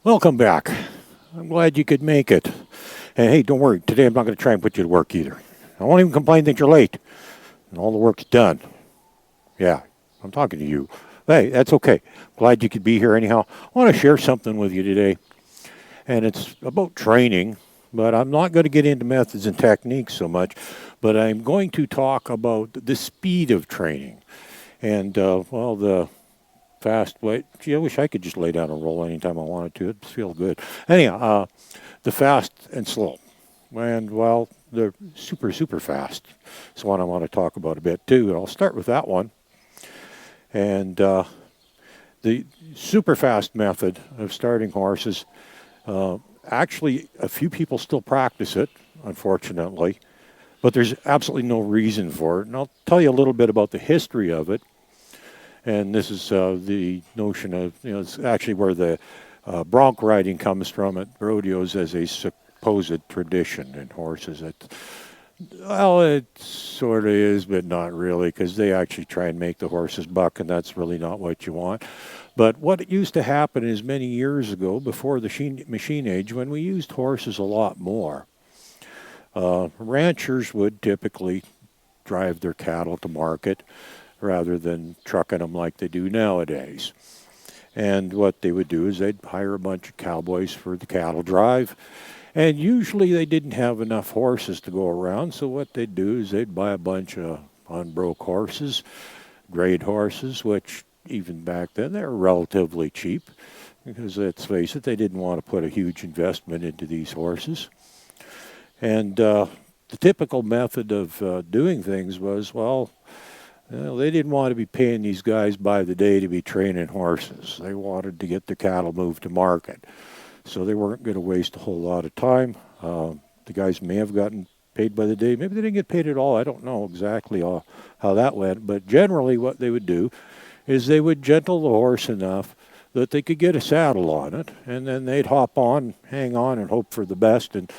Welcome back. I'm glad you could make it. And hey, don't worry. Today I'm not going to try and put you to work either. I won't even complain that you're late and all the work's done. Yeah, I'm talking to you. Hey, that's okay. Glad you could be here anyhow. I want to share something with you today, and it's about training, but I'm not going to get into methods and techniques so much, but I'm going to talk about the speed of training. And, the fast way. Gee, I wish I could just lay down and roll anytime I wanted to. It'd feel good. Anyhow, the fast and slow. And, well, the super fast is one I want to talk about a bit, too. And I'll start with that one. And the super fast method of starting horses, actually, a few people still practice it, unfortunately. But there's absolutely no reason for it. And I'll tell you a little bit about the history of it. And this is the notion of, it's actually where the bronc riding comes from at rodeos as a supposed tradition in horses. It sort of is, but not really, because they actually try and make the horses buck, and that's really not what you want. But what used to happen is many years ago, before the machine age, when we used horses a lot more, ranchers would typically drive their cattle to market rather than trucking them like they do nowadays. And what they would do is they'd hire a bunch of cowboys for the cattle drive. And usually they didn't have enough horses to go around, so what they'd do is they'd buy a bunch of unbroke horses, grade horses, which even back then they were relatively cheap, because let's face it, they didn't want to put a huge investment into these horses. And the typical method of doing things was, they didn't want to be paying these guys by the day to be training horses. They wanted to get the cattle moved to market. So they weren't going to waste a whole lot of time. The guys may have gotten paid by the day. Maybe they didn't get paid at all. I don't know exactly how that went. But generally what they would do is they would gentle the horse enough that they could get a saddle on it. And then they'd hop on, hang on, and hope for the best. And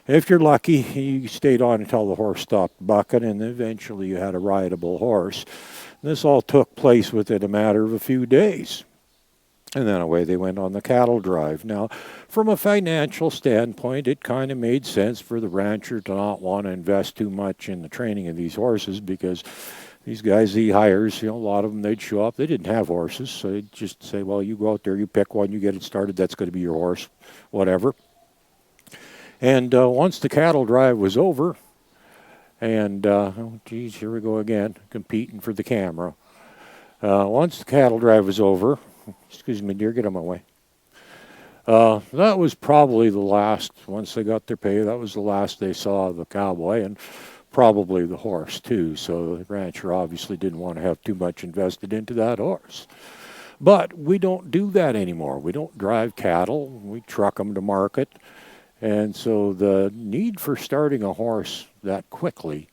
if you're lucky, you stayed on until the horse stopped bucking, and eventually you had a rideable horse. This all took place within a matter of a few days. And then away they went on the cattle drive. Now, from a financial standpoint, it kind of made sense for the rancher to not want to invest too much in the training of these horses, because these guys he hires, a lot of them, they'd show up. They didn't have horses, so they'd just say, well, you go out there, you pick one, you get it started, that's going to be your horse, whatever. And once the cattle drive was over, and, here we go again, competing for the camera. Once the cattle drive was over, excuse me, dear, get on my way. That was probably the last, once they got their pay, that was the last they saw of the cowboy, and probably the horse, too. So the rancher obviously didn't want to have too much invested into that horse. But we don't do that anymore. We don't drive cattle. We truck them to market. And so the need for starting a horse that quickly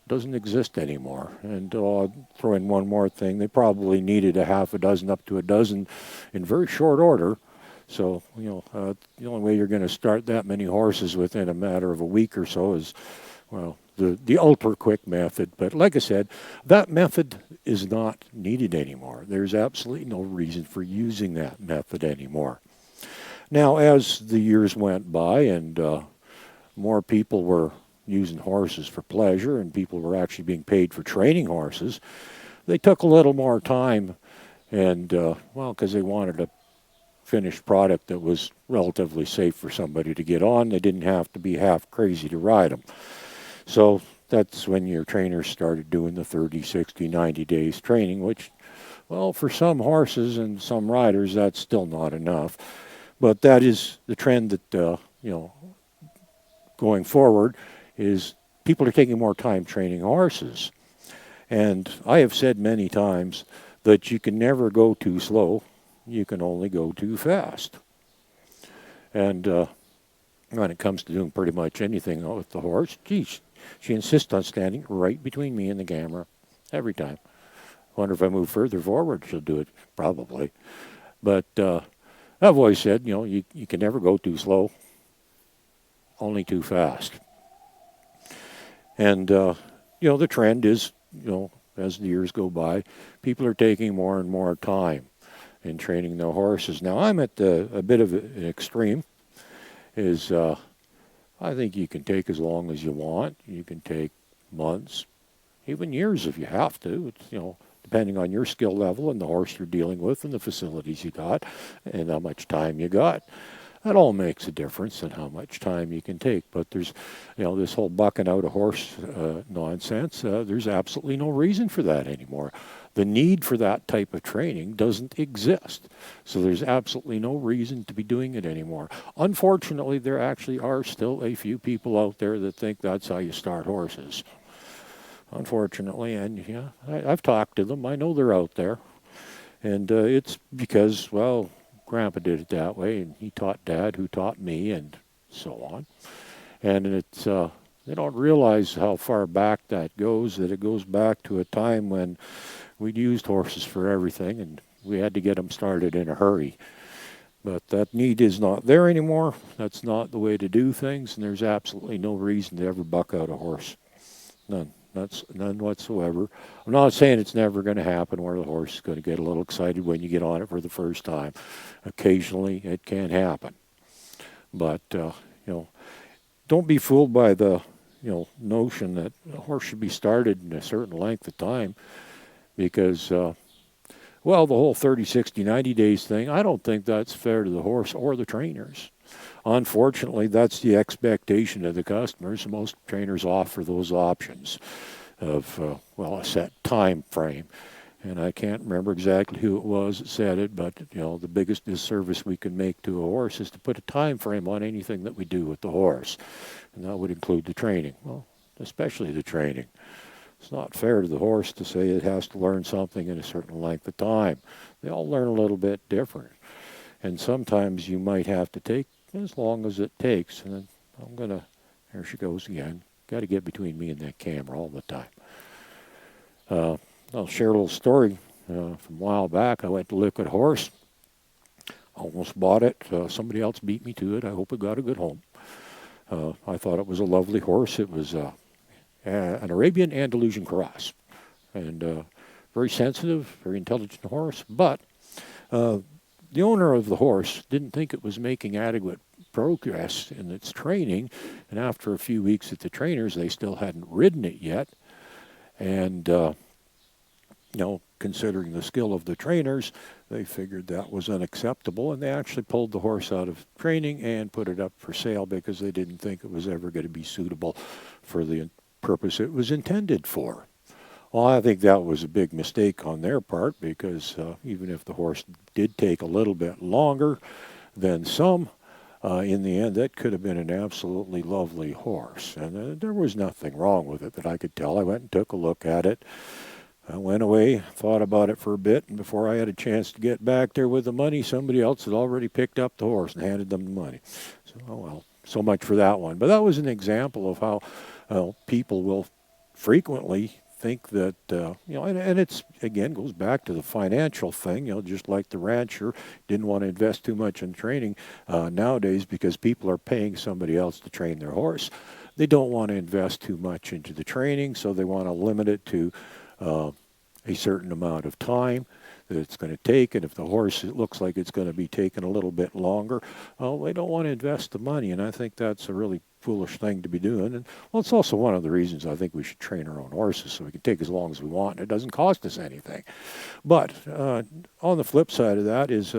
doesn't exist anymore. And I'll throw in one more thing. They probably needed a half a dozen up to a dozen in very short order. So, the only way you're going to start that many horses within a matter of a week or so is, the ultra quick method. But like I said, that method is not needed anymore. There's absolutely no reason for using that method anymore. Now, as the years went by and more people were using horses for pleasure and people were actually being paid for training horses, they took a little more time and, because they wanted a finished product that was relatively safe for somebody to get on. They didn't have to be half crazy to ride them. So that's when your trainers started doing the 30, 60, 90 days training, which, for some horses and some riders, that's still not enough. But that is the trend that, going forward is people are taking more time training horses. And I have said many times that you can never go too slow. You can only go too fast. And when it comes to doing pretty much anything with the horse, she insists on standing right between me and the camera every time. Wonder if I move further forward, she'll do it, probably. But I've always said, you can never go too slow, only too fast. And, the trend is, as the years go by, people are taking more and more time. in training the horses. Now, I'm at a bit of an extreme, is I think you can take as long as you want. You can take months, even years if you have to. It's, depending on your skill level and the horse you're dealing with and the facilities you got and how much time you got. That all makes a difference in how much time you can take. But there's, this whole bucking out a horse nonsense, there's absolutely no reason for that anymore. The need for that type of training doesn't exist. So there's absolutely no reason to be doing it anymore. Unfortunately, there actually are still a few people out there that think that's how you start horses. Unfortunately, and yeah, I've talked to them. I know they're out there. And it's because, well, Grandpa did it that way, and he taught Dad, who taught me, and so on. And it's they don't realize how far back that goes, that it goes back to a time when we'd used horses for everything, and we had to get them started in a hurry. But that need is not there anymore. That's not the way to do things, and there's absolutely no reason to ever buck out a horse. None. That's none whatsoever. I'm not saying it's never going to happen where the horse is going to get a little excited when you get on it for the first time. Occasionally it can happen. But, don't be fooled by the, notion that a horse should be started in a certain length of time because, the whole 30, 60, 90 days thing, I don't think that's fair to the horse or the trainers. Unfortunately, that's the expectation of the customers. Most trainers offer those options of, a set time frame. And I can't remember exactly who it was that said it, but, the biggest disservice we can make to a horse is to put a time frame on anything that we do with the horse. And that would include the training, especially the training. It's not fair to the horse to say it has to learn something in a certain length of time. They all learn a little bit different. And sometimes you might have to take as long as it takes. And then there she goes again. Got to get between me and that camera all the time. I'll share a little story from a while back. I went to look at a horse. Almost bought it. Somebody else beat me to it. I hope it got a good home. I thought it was a lovely horse. It was an Arabian Andalusian cross. And very sensitive, very intelligent horse. But the owner of the horse didn't think it was making adequate progress in its training, and after a few weeks at the trainers, they still hadn't ridden it yet. And, considering the skill of the trainers, they figured that was unacceptable, and they actually pulled the horse out of training and put it up for sale because they didn't think it was ever going to be suitable for the purpose it was intended for. Well, I think that was a big mistake on their part because even if the horse did take a little bit longer than some, in the end, that could have been an absolutely lovely horse. And there was nothing wrong with it that I could tell. I went and took a look at it. I went away, thought about it for a bit, and before I had a chance to get back there with the money, somebody else had already picked up the horse and handed them the money. So, so much for that one. But that was an example of how people will frequently think that, and it's, again, goes back to the financial thing, just like the rancher didn't want to invest too much in training nowadays because people are paying somebody else to train their horse. They don't want to invest too much into the training, so they want to limit it to a certain amount of time that it's going to take, and if the horse it looks like it's going to be taking a little bit longer, they don't want to invest the money, and I think that's a really foolish thing to be doing. And it's also one of the reasons I think we should train our own horses so we can take as long as we want and it doesn't cost us anything. But on the flip side of that is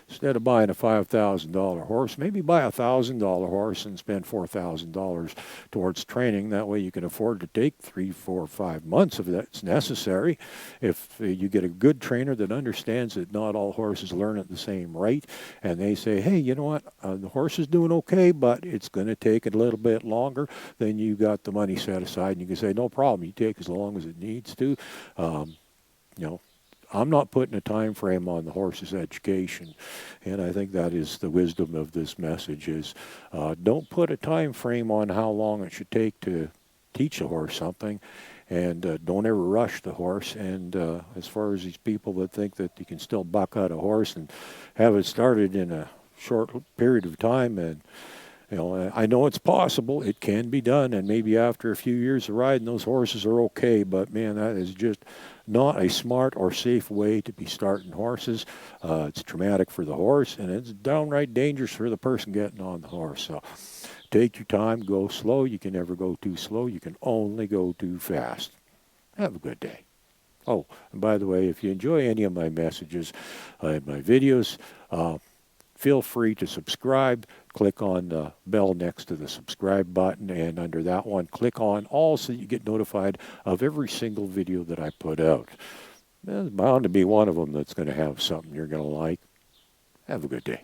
instead of buying a $5,000 horse, maybe buy a $1,000 horse and spend $4,000 towards training. That way you can afford to take 3, 4, 5 months if that's necessary. If you get a good trainer that understands that not all horses learn at the same rate, and they say, hey, you know what, the horse is doing okay, but it's going to take a little bit longer, then you got the money set aside, and you can say, no problem, you take as long as it needs to. I'm not putting a time frame on the horse's education, and I think that is the wisdom of this message is don't put a time frame on how long it should take to teach a horse something, and don't ever rush the horse. And as far as these people that think that you can still buck out a horse and have it started in a short period of time and You know, I know it's possible. It can be done, and maybe after a few years of riding, those horses are okay. But man, that is just not a smart or safe way to be starting horses. It's traumatic for the horse, and it's downright dangerous for the person getting on the horse. So take your time, go slow. You can never go too slow. You can only go too fast. Have a good day. Oh, and by the way, if you enjoy any of my messages and my videos, feel free to subscribe. Click on the bell next to the subscribe button, and under that one, click on all so that you get notified of every single video that I put out. There's bound to be one of them that's going to have something you're going to like. Have a good day.